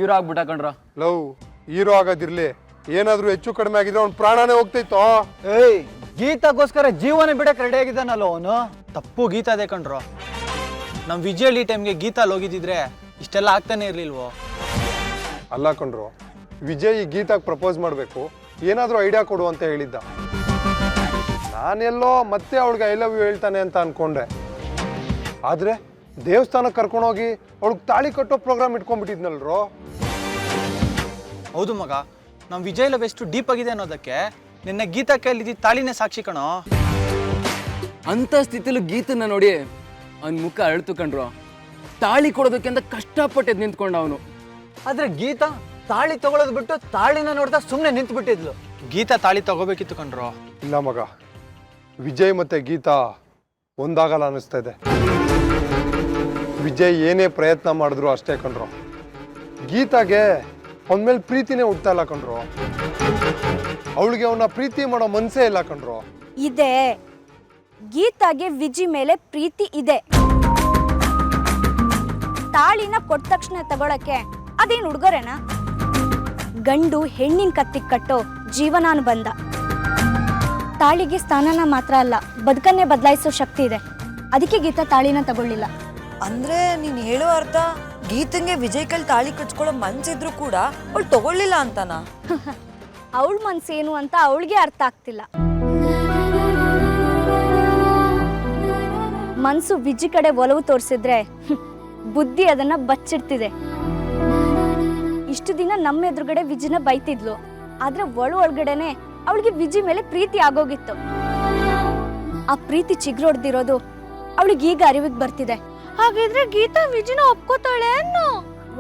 Hero ಆಗ್ಬಿಟ್ಟ ಕಣ್ರ. Love hero ಆಗೋದಿರ್ಲಿ, ಏನಾದ್ರೂ ಹೆಚ್ಚು ಕಡಿಮೆ ಆಗಿದ್ರೆ ಅವ್ನ ಪ್ರಾಣನೇ ಹೋಗ್ತೈತೋ. ಏಯ್, ಗೀತಾಗೋಸ್ಕರ ಜೀವನ ಬಿಡಕ್ಕೆ ರೆಡಿ ಆಗಿದ್ದಾನಲ್ಲ ಅವನು. ತಪ್ಪು ಗೀತಾದೇ ಕಣ್ರು. ನಮ್ಮ ವಿಜಯ್ ಈ ಟೈಮ್ಗೆ ಗೀತಾಲ್ ಹೋಗಿದ್ದಿದ್ರೆ ಇಷ್ಟೆಲ್ಲ ಆಗ್ತಾನೆ ಇರ್ಲಿಲ್ವೋ? ಅಲ್ಲ ಕಣ್ರು, ವಿಜಯ್ ಈ ಗೀತಾಗ್ ಪ್ರಪೋಸ್ ಮಾಡಬೇಕು, ಏನಾದರೂ ಐಡಿಯಾ ಕೊಡು ಅಂತ ಹೇಳಿದ್ದ. ನಾನೆಲ್ಲೋ ಮತ್ತೆ ಅವಳಿಗೆ ಐ ಲವ್ ಯು ಹೇಳ್ತಾನೆ ಅಂತ ಅನ್ಕೊಂಡೆ. ಆದರೆ ದೇವಸ್ಥಾನಕ್ಕೆ ಕರ್ಕೊಂಡೋಗಿ ಅವಳಿಗೆ ತಾಳಿ ಕಟ್ಟೋ ಪ್ರೋಗ್ರಾಮ್ ಇಟ್ಕೊಂಡ್ಬಿಟ್ಟಿದ್ನಲ್ರೋ. ಹೌದು ಮಗ, ನಮ್ಮ ವಿಜಯ್ ಲವ್ ಎಷ್ಟು ಡೀಪ್ ಆಗಿದೆ ಅನ್ನೋದಕ್ಕೆ ನಿನ್ನೆ ಗೀತಾ ಕೈಲಿದ್ದ ತಾಳಿನೇ ಸಾಕ್ಷಿ ಕಣೋ. ಅಂತ ಸ್ಥಿತಿಲೂ ಗೀತನ್ನ ನೋಡಿ ಅವನ ಮುಖ ಅಳ್ತು ಕಣ್ರು. ತಾಳಿ ಕೊಡೋದಕ್ಕಿಂತ ಕಷ್ಟಪಟ್ಟಿದ್ ನಿಂತ್ಕೊಂಡ ಅವನು. ಆದ್ರೆ ಗೀತಾ ತಾಳಿ ತಗೊಳ್ಳೋದು ಬಿಟ್ಟು ತಾಳಿನ ನೋಡ್ತಾ ಸುಮ್ಮನೆ ನಿಂತು ಬಿಟ್ಟಿದ್ಲು. ಗೀತಾ ತಾಳಿ ತಗೋಬೇಕಿತ್ತು ಕಣ್ರು. ಇಲ್ಲ ಮಗ, ವಿಜಯ್ ಮತ್ತೆ ಗೀತಾ ಒಂದಾಗಲ್ಲ ಅನ್ನಿಸ್ತಾ ಇದೆ. ವಿಜಯ್ ಏನೇ ಪ್ರಯತ್ನ ಮಾಡಿದ್ರು ಅಷ್ಟೇ ಕಣ್ರು. ಗೀತಾಗೆ ಅವನ ಮೇಲೆ ಪ್ರೀತಿನೇ ಹುಡ್ತಾ ಇಲ್ಲ ಕಣ್ರು. ಅವಳಿಗೆ ಅವನ ಪ್ರೀತಿ ಮಾಡೋ ಮನ್ಸೇ ಇಲ್ಲ ಕಣ್ರು. ಇದೆ, ಗೀತಾಗೆ ವಿಜಿ ಮೇಲೆ ಪ್ರೀತಿ ಇದೆ. ತಾಳಿನ ಕೊಟ್ಟ ತಕ್ಷಣ ತಗೊಳಕ್ಕೆ ಅದೇನು ಹುಡುಗರೇನಾ? ಗಂಡು ಹೆಣ್ಣಿನ ಕತ್ತಿಗೆ ಕಟ್ಟೋ ಜೀವನಾನುಬಂಧ. ತಾಳಿಗೆ ಸ್ಥಾನನ ಮಾತ್ರ ಅಲ್ಲ, ಬದುಕನ್ನೇ ಬದಲಾಯಿಸೋ ಶಕ್ತಿ ಇದೆ. ಅದಕ್ಕೆ ಗೀತಾ ತಾಳಿನ ತಗೊಳ್ಳಿಲ್ಲ. ಅಂದ್ರೆ ನೀನ್ ಹೇಳೋ ಅರ್ಥ ಗೀತಂಗೆ ವಿಜಯ್ ಕೈಲಿ ತಾಳಿ ಕಟ್ಸ್ಕೊಳ್ಳೋ ಮನ್ಸಿದ್ರು ಕೂಡ ಅವಳು ತಗೊಳ್ಳಿಲ್ಲ ಅಂತನಾ? ಅವಳ ಮನ್ಸೇನು ಅಂತ ಅವಳಿಗೆ ಅರ್ಥ ಆಗ್ತಿಲ್ಲ. ಮನ್ಸು ವಿಜಿ ಕಡೆ ಒಲವು ತೋರಿಸಿದ್ರೆ ಬುದ್ಧಿ ಅದನ್ನ ಬಚ್ಚಿಡ್ತಿದೆ. ಇಷ್ಟು ದಿನ ನಮ್ಮ ಎದುರುಗಡೆ ವಿಜಿನ ಬೈತಿದ್ಲು, ಆದ್ರೆ ಒಳಗಡೆನೆ ಅವಳಿಗೆ ವಿಜಿ ಮೇಲೆ ಪ್ರೀತಿ ಆಗೋಗಿತ್ತು. ಆ ಪ್ರೀತಿ ಚಿಗುರೊಡ್ದಿರೋದು ಅವಳಿಗೆ ಈಗ ಅರಿವಿಗೆ ಬರ್ತಿದೆ. ಹಾಗಿದ್ರೆ ಗೀತಾ ವಿಜಿನ ಒಪ್ಕೋತಾಳೆ ಅನ್ನೋ?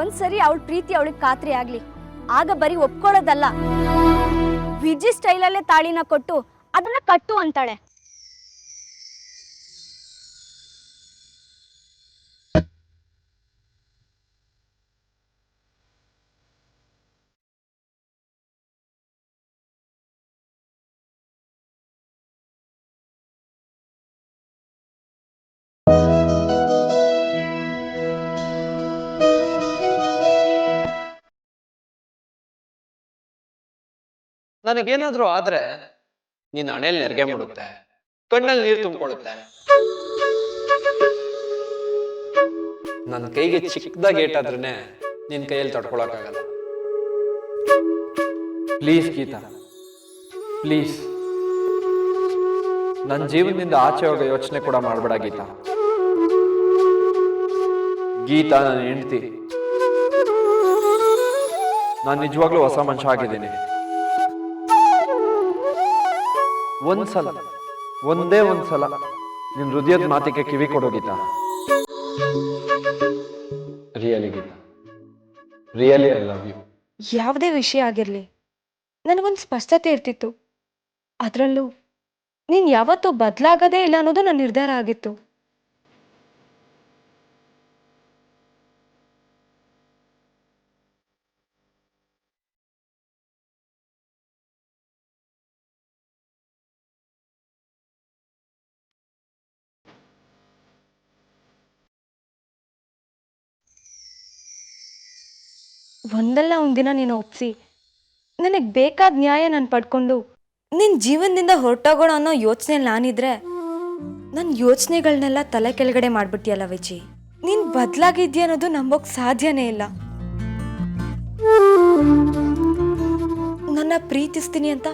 ಒಂದ್ಸರಿ ಅವಳ ಪ್ರೀತಿ ಅವಳಿಗೆ ಖಾತ್ರಿ ಆಗ್ಲಿ, ಆಗ ಬರೀ ಒಪ್ಕೊಳ್ಳೋದಲ್ಲ, ವಿಜಿ ಸ್ಟೈಲಲ್ಲೇ ತಾಳಿನ ಕೊಟ್ಟು ಅದನ್ನ ಕಟ್ಟು ಅಂತಾಳೆ. ನನಗೇನಾದ್ರೂ ಆದ್ರೆ ನಿನ್ನ ಹಣೆಯಲ್ಲಿ ನೆರಿಗೆ ಮಾಡುತ್ತೆ, ಕಣ್ಣಲ್ಲಿ ನೀರು ತುಂಬಿಕೊಳ್ಳುತ್ತೆ. ನನ್ನ ಕೈಗೆ ಚಿಕ್ಕದಾಗಿ ಏಟಾದ್ರೇನೆ ನಿನ್ ಕೈಯಲ್ಲಿ ತಡ್ಕೊಳಕ್ಕಾಗಲ್ಲ. ಪ್ಲೀಸ್ ಗೀತಾ, ಪ್ಲೀಸ್ ನನ್ನ ಜೀವನದಿಂದ ಆಚೆ ಹೋಗೋ ಯೋಚನೆ ಕೂಡ ಮಾಡಬೇಡ ಗೀತಾ. ಗೀತಾ ನನ್ನ ಹೆಂಡತಿ. ನಾನು ನಿಜವಾಗ್ಲೂ ಹೊಸ ಮನುಷ್ಯ ಆಗಿದ್ದೀನಿ. ಒಂದ್ಸಲ, ಒಂದೇ ಒಂದ್ಸಲ ನಿನ್ ಹೃದಯದ ಮಾತಿಗೆ ಕಿವಿ ಕೊಡೋ Geetha. Really Geetha, really I love you. ಯಾವುದೇ ವಿಷಯ ಆಗಿರಲಿ ನನಗೊಂದು ಸ್ಪಷ್ಟತೆ ಇರ್ತಿತ್ತು. ಅದರಲ್ಲೂ ನೀನು ಯಾವತ್ತೂ ಬದಲಾಗದೇ ಇಲ್ಲ ಅನ್ನೋದು ನನ್ನ ನಿರ್ಧಾರ ಆಗಿತ್ತು. ಒಂದಲ್ಲ ಒಂದಿನ ನೀನು ಒಪ್ಸಿ ನನಗೆ ಬೇಕಾದ ನ್ಯಾಯ ನಾನು ಪಡ್ಕೊಂಡು ನಿನ್ ಜೀವನದಿಂದ ಹೊರಟೋಗೋಣ ಅನ್ನೋ ಯೋಚನೆ ನಾನಿದ್ರೆ ನನ್ನ ಯೋಚನೆಗಳನ್ನೆಲ್ಲ ತಲೆ ಕೆಳಗಡೆ ಮಾಡ್ಬಿಟ್ಟಿಯಲ್ಲ ವಿಜಿ. ನೀನು ಬದಲಾಗಿದ್ಯಾ ಅನ್ನೋದು ನಂಬೋಕ್ ಸಾಧ್ಯನೇ ಇಲ್ಲ. ನನ್ನ ಪ್ರೀತಿಸ್ತೀನಿ ಅಂತ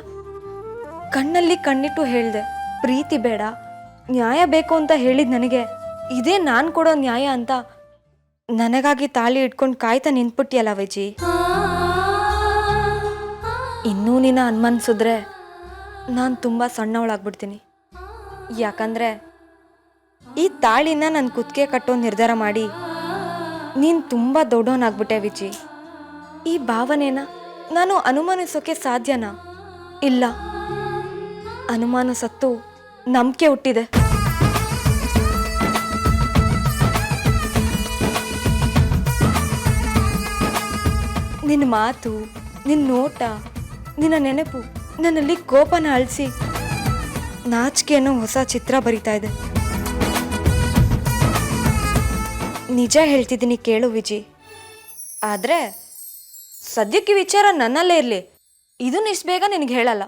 ಕಣ್ಣಲ್ಲಿ ಕಣ್ಣಿಟ್ಟು ಹೇಳಿದೆ. ಪ್ರೀತಿ ಬೇಡ, ನ್ಯಾಯ ಬೇಕು ಅಂತ ಹೇಳಿದ್ ನನಗೆ ಇದೇ ನಾನು ಕೊಡೋ ನ್ಯಾಯ ಅಂತ ನನಗಾಗಿ ತಾಳಿ ಇಟ್ಕೊಂಡು ಕಾಯ್ತಾ ನಿಂತ್ಬಿಟ್ಟಿಯಲ್ಲ ವಿಜಿ. ಇನ್ನೂ ನಿನ್ನ ಅನ್ಮನ್ಸಿದ್ರೆ ನಾನು ತುಂಬ ಸಣ್ಣವಳಾಗ್ಬಿಡ್ತೀನಿ. ಯಾಕಂದರೆ ಈ ತಾಳಿನ ನನ್ನ ಕುತ್ತಿಗೆ ಕಟ್ಟೋ ನಿರ್ಧಾರ ಮಾಡಿ ನೀನು ತುಂಬ ದೊಡ್ಡವನಾಗ್ಬಿಟ್ಟೆ ವಿಜಿ. ಈ ಭಾವನೆನ ನಾನು ಅನುಮಾನಿಸೋಕೆ ಸಾಧ್ಯನಾ? ಇಲ್ಲ, ಅನುಮಾನ ಸತ್ತು ನಂಬಿಕೆ ಹುಟ್ಟಿದೆ. ನಿನ್ನ ಮಾತು, ನಿನ್ನ ನೋಟ, ನಿನ್ನ ನೆನಪು ನನ್ನಲ್ಲಿ ಕೋಪನ ಅಳಿಸಿ ನಾಚಿಕೆ ಅನ್ನೋ ಹೊಸ ಚಿತ್ರ ಬರಿತಾ ಇದೆ. ನಿಜ ಹೇಳ್ತಿದ್ದೀನಿ ಕೇಳು ವಿಜಿ. ಆದರೆ ಸದ್ಯಕ್ಕೆ ವಿಚಾರ ನನ್ನಲ್ಲೇ ಇರಲಿ, ಇದನ್ನ ಇಷ್ಟು ಬೇಗ ನಿನಗೆ ಹೇಳಲ್ಲ.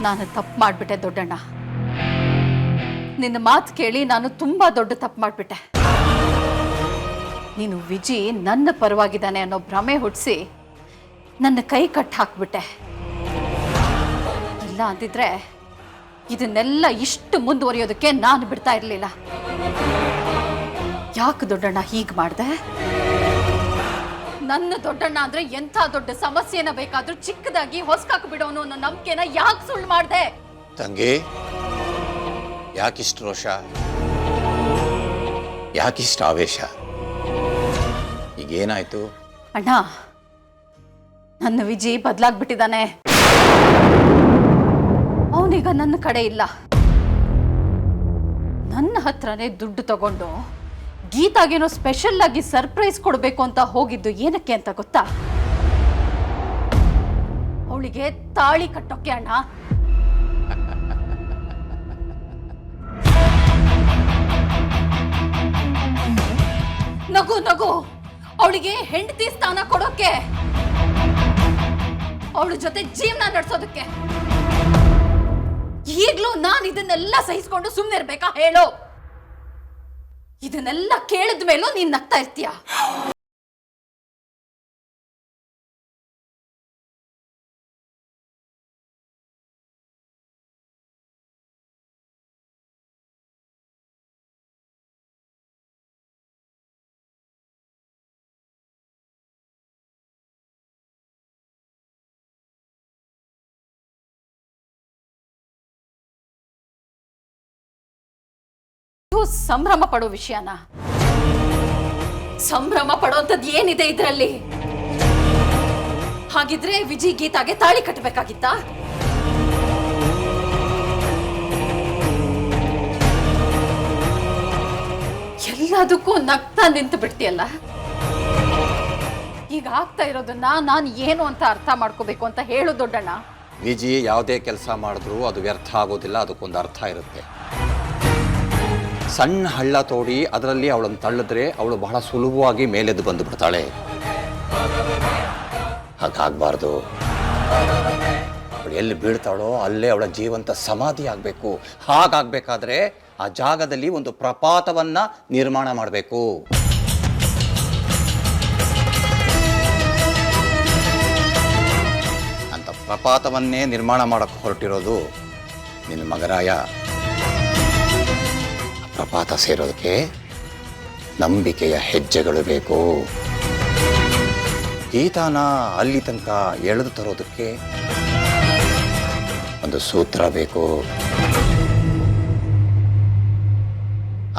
ನಾನು ತಪ್ಪು ಮಾಡಿಬಿಟ್ಟೆ ದೊಡ್ಡಣ್ಣ. ನಿನ್ನ ಮಾತು ಕೇಳಿ ನಾನು ತುಂಬಾ ದೊಡ್ಡ ತಪ್ಪು ಮಾಡಿಬಿಟ್ಟೆ. ನೀನು ವಿಜಿ ನನ್ನ ಪರವಾಗಿದ್ದಾನೆ ಅನ್ನೋ ಭ್ರಮೆ ಹುಟ್ಟಿಸಿ ನನ್ನ ಕೈ ಕಟ್ಟಿ ಹಾಕ್ಬಿಟ್ಟೆ. ಇಲ್ಲ ಅಂದಿದ್ರೆ ಇದನ್ನೆಲ್ಲ ಇಷ್ಟು ಮುಂದುವರಿಯೋದಕ್ಕೆ ನಾನು ಬಿಡ್ತಾ ಇರಲಿಲ್ಲ. ಯಾಕೆ ದೊಡ್ಡಣ್ಣ ಹೀಗೆ ಮಾಡಿದೆ? ನನ್ನ ದೊಡ್ಡಣ್ಣ ಅಂದ್ರೆ ಎಂಥ ದೊಡ್ಡ ಸಮಸ್ಯೆನ ಬೇಕಾದ್ರೂ ಚಿಕ್ಕದಾಗಿ ಹೊಸ್ಕಾಕು ಬಿಡೋನು ಅನ್ನೋ ನಂಬಿಕೆನ ಯಾಕೆ ಸುಳ್ಳು ಮಾಡಿದೆ? ತಂಗಿ, ಯಾಕಿಷ್ಟು ರೋಷ, ಯಾಕಿಷ್ಟು ಆವೇಶ? ಈಗೇನಾಯ್ತು? ಅಣ್ಣ, ನನ್ನ ವಿಜಿ ಬದಲಾಗ್ಬಿಟ್ಟಿದ್ದಾನೆ. ಅವನೀಗ ನನ್ನ ಕಡೆ ಇಲ್ಲ. ನನ್ನ ಹತ್ರನೇ ದುಡ್ಡು ತಗೊಂಡು ಗೀತಾಗೇನೋ ಸ್ಪೆಷಲ್ ಆಗಿ ಸರ್ಪ್ರೈಸ್ ಕೊಡಬೇಕು ಅಂತ ಹೋಗಿದ್ದು ಏನಕ್ಕೆ ಅಂತ ಗೊತ್ತಾ? ಅವಳಿಗೆ ತಾಳಿ ಕಟ್ಟೋಕೆ ಅಣ್ಣ. ನಗು ನಗು, ಅವಳಿಗೆ ಹೆಂಡತಿ ಸ್ಥಾನ ಕೊಡೋಕೆ, ಅವಳ ಜೊತೆ ಜೀವನ ನಡೆಸೋದಕ್ಕೆ. ಈಗ್ಲೂ ನಾನು ಇದನ್ನೆಲ್ಲ ಸಹಿಸ್ಕೊಂಡು ಸುಮ್ಮನೆ ಇರ್ಬೇಕಾ ಹೇಳು? ಇದನ್ನೆಲ್ಲ ಕೇಳಿದ ಮೇಲೂ ನೀನ್ ನಗ್ತಾ ಇರ್ತೀಯ. ಸಂಭ್ರಮ ಪಡೋ ವಿಷಯನ? ಸಂಭ್ರಮ ಪಡೋಂಥದ್ದು ಏನಿದೆ ಇದರಲ್ಲಿ? ಹಾಗಿದ್ರೆ ವಿಜಿ ಗೀತಾಗೆ ತಾಳಿ ಕಟ್ಟಬೇಕಾಗಿತ್ತ? ಎಲ್ಲದಕ್ಕೂ ನಗ್ತಾ ನಿಂತು ಬಿಡ್ತೀಯಲ್ಲ. ಈಗ ಆಗ್ತಾ ಇರೋದನ್ನ ನಾನು ಏನು ಅಂತ ಅರ್ಥ ಮಾಡ್ಕೋಬೇಕು ಅಂತ ಹೇಳು ದೊಡ್ಡಣ್ಣ. ವಿಜಿ ಯಾವುದೇ ಕೆಲಸ ಮಾಡಿದ್ರು ಅದು ವ್ಯರ್ಥ ಆಗೋದಿಲ್ಲ, ಅದಕ್ಕೊಂದು ಅರ್ಥ ಇರುತ್ತೆ. ಸಣ್ಣ ಹಳ್ಳ ತೋಡಿ ಅದರಲ್ಲಿ ಅವಳನ್ನು ತಳ್ಳಿದ್ರೆ ಅವಳು ಬಹಳ ಸುಲಭವಾಗಿ ಮೇಲೆದ್ದು ಬಂದು ಬಿಡ್ತಾಳೆ. ಹಾಗಾಗಬಾರ್ದು. ಅವಳು ಎಲ್ಲಿ ಬೀಳ್ತಾಳೋ ಅಲ್ಲೇ ಅವಳ ಜೀವಂತ ಸಮಾಧಿ ಆಗಬೇಕು. ಹಾಗಾಗಬೇಕಾದ್ರೆ ಆ ಜಾಗದಲ್ಲಿ ಒಂದು ಪ್ರಪಾತವನ್ನ ನಿರ್ಮಾಣ ಮಾಡಬೇಕು. ಅಂತ ಪ್ರಪಾತವನ್ನೇ ನಿರ್ಮಾಣ ಮಾಡಕ್ಕೆ ಹೊರಟಿರೋದು ನಿನ್ನ ಮಗರಾಯ. ಪ್ರಪಾತ ಸೇರೋದಕ್ಕೆ ನಂಬಿಕೆಯ ಹೆಜ್ಜೆಗಳು ಬೇಕು. ಗೀತಾನ ಅಲ್ಲಿ ತನಕ ಎಳೆದು ತರೋದಕ್ಕೆ ಒಂದು ಸೂತ್ರ ಬೇಕು.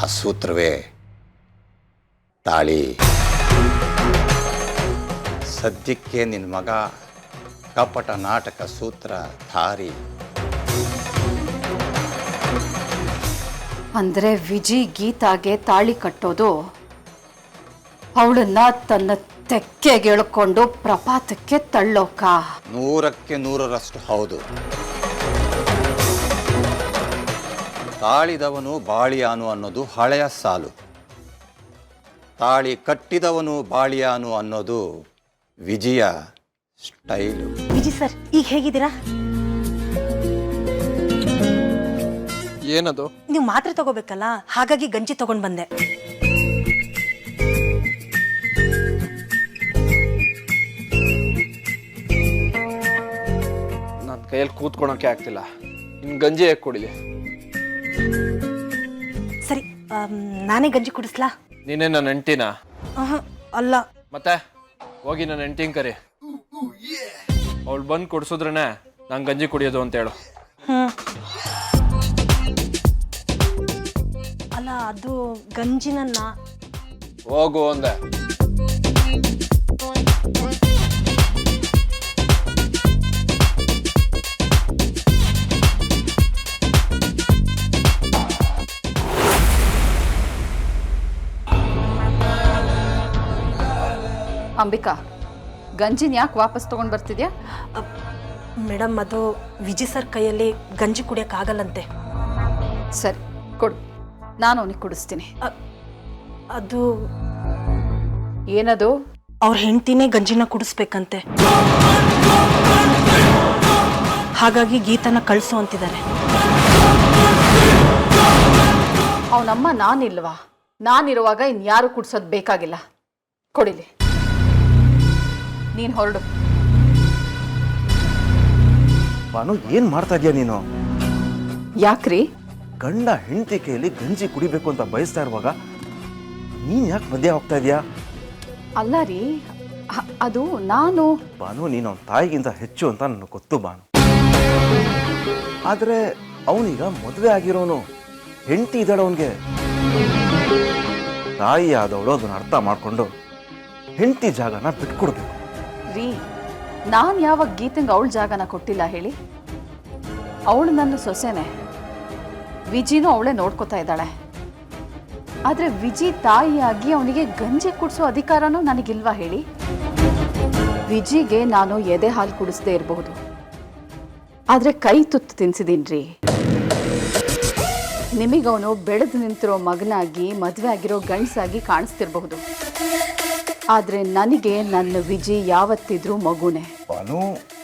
ಆ ಸೂತ್ರವೇ ತಾಳಿ. ಸದ್ಯಕ್ಕೆ ನಿನ್ನ ಮಗ ಕಪಟ ನಾಟಕ ಸೂತ್ರಧಾರಿ. ಅಂದ್ರೆ ವಿಜಿ ಗೀತಾಗೆ ತಾಳಿ ಕಟ್ಟೋದು ಅವಳನ್ನ ತನ್ನ ತೆಕ್ಕೆಗೆ ಎಳ್ಕೊಂಡು ಪ್ರಪಾತಕ್ಕೆ ತಳ್ಳೋಕ? 100ಕ್ಕೆ 100ರಷ್ಟು ಹೌದು. ತಾಳಿದವನು ಬಾಳಿಯಾನು ಅನ್ನೋದು ಹಳೆಯ ಸಾಲು. ತಾಳಿ ಕಟ್ಟಿದವನು ಬಾಳಿಯಾನು ಅನ್ನೋದು ವಿಜಯ ಸ್ಟೈಲು. ವಿಜಿ ಸರ್, ಈಗ ಹೇಗಿದ್ದೀರಾ? ಏನದು? ನೀವು ಮಾತ್ರೆ ತಗೋಬೇಕಲ್ಲ, ಹಾಗಾಗಿ ಗಂಜಿ ತಗೊಂಡ್ ಬಂದೆ. ನನ್ನ ಕೈಯಲ್ಲಿ ಕೂತ್ಕೊಳಕ್ಕೆ ಆಗ್ತಿಲ್ಲ. ಇನ್ನು ಗಂಜಿ ಹೇಗೆ ಕುಡಿಲಿ? ಸರಿ, ನಾನೇ ಗಂಜಿ ಕುಡಿಸ್ಲಾ? ನೀನೇ ನನ್ನ ಹೆಂಡ್ತಿನಾ? ಅಲ್ಲ. ಮತ್ತೆ ಹೋಗಿ ನನ್ನ ಹೆಂಡ್ತಿನ ಕರಿ. ಅವಳು ಬಂದು ಕುಡಿಸಿದ್ರೇ ನಾನು ಗಂಜಿ ಕುಡಿಯೋದು ಅಂತ ಹೇಳು. ಅಲ್ಲ, ಅದು ಗಂಜಿನನ್ನ. ಹೋಗು ಅಂದೆ. ಅಂಬಿಕಾ, ಗಂಜಿನ ಯಾಕೆ ವಾಪಸ್ ತಗೊಂಡು ಬರ್ತಿದ್ಯಾ? ಮೇಡಮ್, ಅದು ವಿಜಯ್ ಸರ್ ಕೈಯಲ್ಲಿ ಗಂಜಿ ಕುಡಿಯೋಕ್ಕಾಗಲ್ಲಂತೆ. ಸರಿ ಕೊಡು, ನಾನು ಅವನಿಗೆ ಕುಡಿಸ್ತೀನಿ. ಅದು ಏನದು? ಅವ್ರ ಹೆಂಡ್ತಿನೇ ಗಂಜಿನ ಕುಡಿಸ್ಬೇಕಂತೆ. ಹಾಗಾಗಿ ಗೀತನ ಕಳಿಸು ಅಂತಿದ್ದಾರೆ. ಅವನಮ್ಮ ನಾನಿಲ್ವಾ? ನಾನಿರುವಾಗ ಇನ್ಯಾರು ಕುಡ್ಸೋದು ಬೇಕಾಗಿಲ್ಲ. ಕೊಡಿಲಿ, ನೀನು ಹೊರಡು. ಬಾನು, ಏನ್ ಮಾಡ್ತಾ ಇದೀಯ ನೀನು? ಯಾಕ್ರಿ? ಗಂಡ ಹೆಂಡತಿ ಕೈಯಲ್ಲಿ ಗಂಜಿ ಕುಡಿಬೇಕು ಅಂತ ಬಯಸ್ತಾ ಇರುವಾಗ ನೀನ್ ಯಾಕೆ ಮಧ್ಯ ಹೋಗ್ತಾ ಇದೀಯಾ? ಅಲ್ಲ ರೀ, ಅದು ನಾನು. ಬಾನು, ನೀನು ಅವನ ತಾಯಿಗಿಂತ ಹೆಚ್ಚು ಅಂತ ನನಗೆ ಗೊತ್ತು ಬಾನು. ಆದ್ರೆ ಅವನೀಗ ಮದುವೆ ಆಗಿರೋನು, ಹೆಂಡತಿ ಇದ್ದಾಳೆ ಅವನಿಗೆ. ತಾಯಿ ಆದವಳು ಅದನ್ನ ಅರ್ಥ ಮಾಡ್ಕೊಂಡು ಹೆಂಡತಿ ಜಾಗನ ಬಿಟ್ಕೊಡ್ಬೇಕು. ರೀ, ನಾನು ಯಾವಾಗ ಗೀತಂಗೆ ಅವಳ ಜಾಗನ ಕೊಟ್ಟಿಲ್ಲ ಹೇಳಿ? ಅವಳು ನನ್ನ ಸೊಸೆನೆ. ವಿಜಿನೂ ಅವಳೇ ನೋಡ್ಕೋತಾ ಇದ್ದಾಳೆ. ಆದರೆ ವಿಜಿ ತಾಯಿಯಾಗಿ ಅವನಿಗೆ ಗಂಜಿ ಕುಡಿಸೋ ಅಧಿಕಾರನೂ ನನಗಿಲ್ವಾ ಹೇಳಿ? ವಿಜಿಗೆ ನಾನು ಎದೆ ಹಾಲು ಕುಡಿಸದೇ ಇರಬಹುದು, ಆದರೆ ಕೈ ತುತ್ತು ತಿನ್ಸಿದೀನಿ ರೀ. ನಿಮಗವನು ಬೆಳೆದು ನಿಂತಿರೋ ಮಗನಾಗಿ, ಮದುವೆ ಆಗಿರೋ ಗಂಡಸಾಗಿ ಕಾಣಿಸ್ತಿರ್ಬಹುದು, ಆದರೆ ನನಗೆ ನನ್ನ ವಿಜಿ ಯಾವತ್ತಿದ್ರೂ ಮಗುನೇ. ಬಾನು,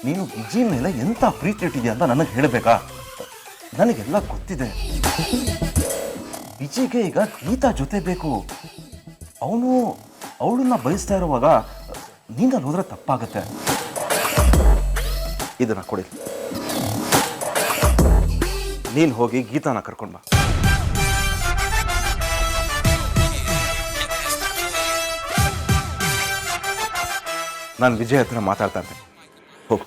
ನೀನು ವಿಜಿ ಮೇಲೆ ಎಂತ ಪ್ರೀತಿ ಇಟ್ಟಿದ್ಯಾ ಅಂತ ನನಗೆ ಹೇಳಬೇಕಾ? ನನಗೆಲ್ಲ ಗೊತ್ತಿದೆ. ವಿಜಿಗೆ ಈಗ ಗೀತಾ ಜೊತೆ ಬೇಕು. ಅವಳನ್ನ ಬಯಸ್ತಾ ಇರುವಾಗ ನೀನಲ್ಲಿ ಹೋದ್ರೆ ತಪ್ಪಾಗತ್ತೆ. ಇದನ್ನ ಕೊಡಿ, ನೀನು ಹೋಗಿ ಗೀತಾನ ಕರ್ಕೊಂಡ್ ಬಾ. ನಾನು ವಿಜಯ್ ಹತ್ರ ಮಾತಾಡ್ತಾ ಇರ್ತೇನೆ. ಹೋಗು.